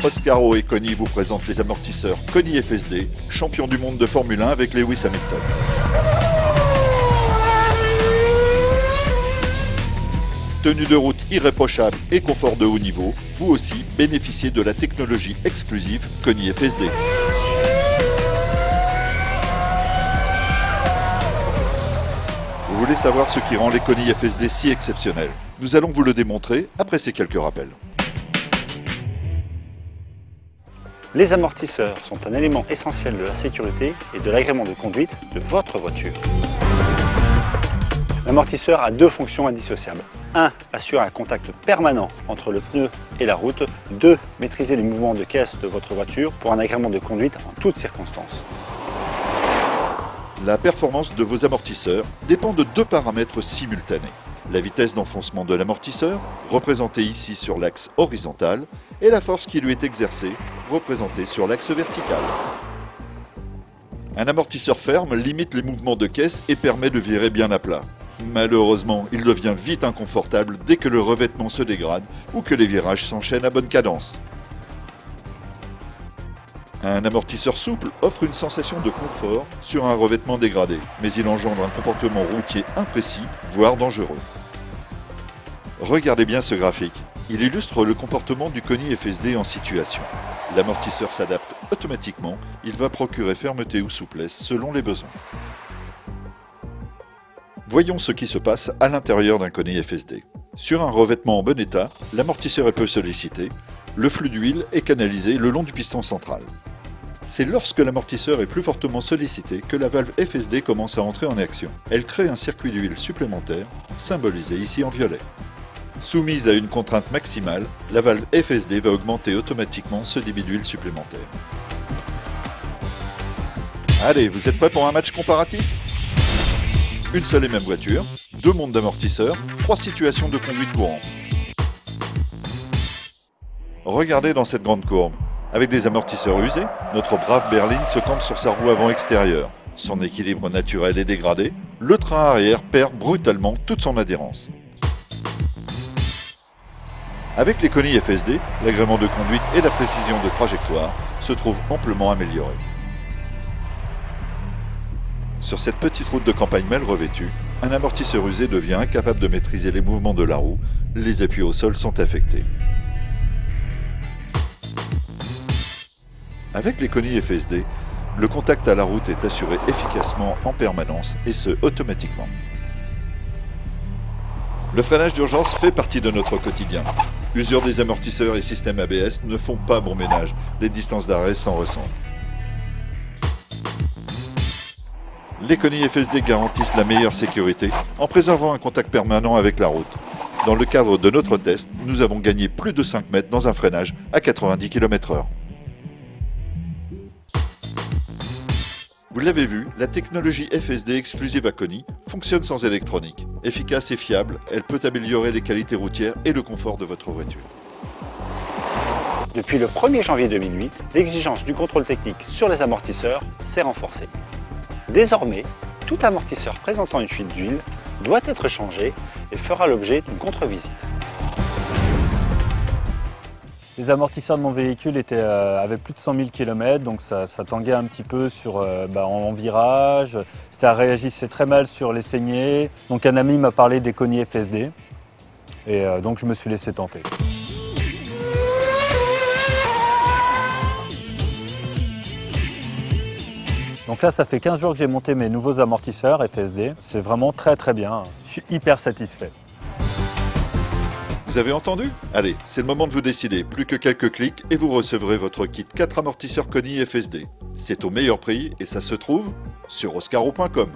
Oscaro et Koni vous présentent les amortisseurs Koni FSD, champion du monde de Formule 1 avec Lewis Hamilton. Tenue de route irréprochable et confort de haut niveau, vous aussi bénéficiez de la technologie exclusive Koni FSD. Vous voulez savoir ce qui rend les Koni FSD si exceptionnels? Nous allons vous le démontrer après ces quelques rappels. Les amortisseurs sont un élément essentiel de la sécurité et de l'agrément de conduite de votre voiture. L'amortisseur a deux fonctions indissociables. 1. Assurer un contact permanent entre le pneu et la route. 2. Maîtriser les mouvements de caisse de votre voiture pour un agrément de conduite en toutes circonstances. La performance de vos amortisseurs dépend de deux paramètres simultanés. La vitesse d'enfoncement de l'amortisseur, représentée ici sur l'axe horizontal, et la force qui lui est exercée, représentée sur l'axe vertical. Un amortisseur ferme limite les mouvements de caisse et permet de virer bien à plat. Malheureusement, il devient vite inconfortable dès que le revêtement se dégrade ou que les virages s'enchaînent à bonne cadence. Un amortisseur souple offre une sensation de confort sur un revêtement dégradé, mais il engendre un comportement routier imprécis, voire dangereux. Regardez bien ce graphique. Il illustre le comportement du Koni FSD en situation. L'amortisseur s'adapte automatiquement, il va procurer fermeté ou souplesse selon les besoins. Voyons ce qui se passe à l'intérieur d'un Koni FSD. Sur un revêtement en bon état, l'amortisseur est peu sollicité, le flux d'huile est canalisé le long du piston central. C'est lorsque l'amortisseur est plus fortement sollicité que la valve FSD commence à entrer en action. Elle crée un circuit d'huile supplémentaire, symbolisé ici en violet. Soumise à une contrainte maximale, la valve FSD va augmenter automatiquement ce débit d'huile supplémentaire. Allez, vous êtes prêts pour un match comparatif? Une seule et même voiture, deux mondes d'amortisseurs, trois situations de conduite courante. Regardez dans cette grande courbe. Avec des amortisseurs usés, notre brave berline se campe sur sa roue avant extérieure. Son équilibre naturel est dégradé, le train arrière perd brutalement toute son adhérence. Avec les Koni FSD, l'agrément de conduite et la précision de trajectoire se trouvent amplement améliorés. Sur cette petite route de campagne mal revêtue, un amortisseur usé devient incapable de maîtriser les mouvements de la roue, les appuis au sol sont affectés. Avec les Koni FSD, le contact à la route est assuré efficacement en permanence et ce automatiquement. Le freinage d'urgence fait partie de notre quotidien. Usure des amortisseurs et systèmes ABS ne font pas bon ménage, les distances d'arrêt s'en ressentent. Les Koni FSD garantissent la meilleure sécurité en préservant un contact permanent avec la route. Dans le cadre de notre test, nous avons gagné plus de 5 mètres dans un freinage à 90 km/h. Vous l'avez vu, la technologie FSD exclusive à Koni fonctionne sans électronique. Efficace et fiable, elle peut améliorer les qualités routières et le confort de votre voiture. Depuis le 1er janvier 2008, l'exigence du contrôle technique sur les amortisseurs s'est renforcée. Désormais, tout amortisseur présentant une fuite d'huile doit être changé et fera l'objet d'une contre-visite. Les amortisseurs de mon véhicule avaient plus de 100 000 km, donc ça tanguait un petit peu en virage, ça réagissait très mal sur les saignées. Donc un ami m'a parlé des Koni FSD et donc je me suis laissé tenter. Donc là, ça fait 15 jours que j'ai monté mes nouveaux amortisseurs FSD. C'est vraiment très bien, je suis hyper satisfait. Vous avez entendu? Allez, c'est le moment de vous décider. Plus que quelques clics et vous recevrez votre kit 4 amortisseurs Koni FSD. C'est au meilleur prix et ça se trouve sur oscaro.com.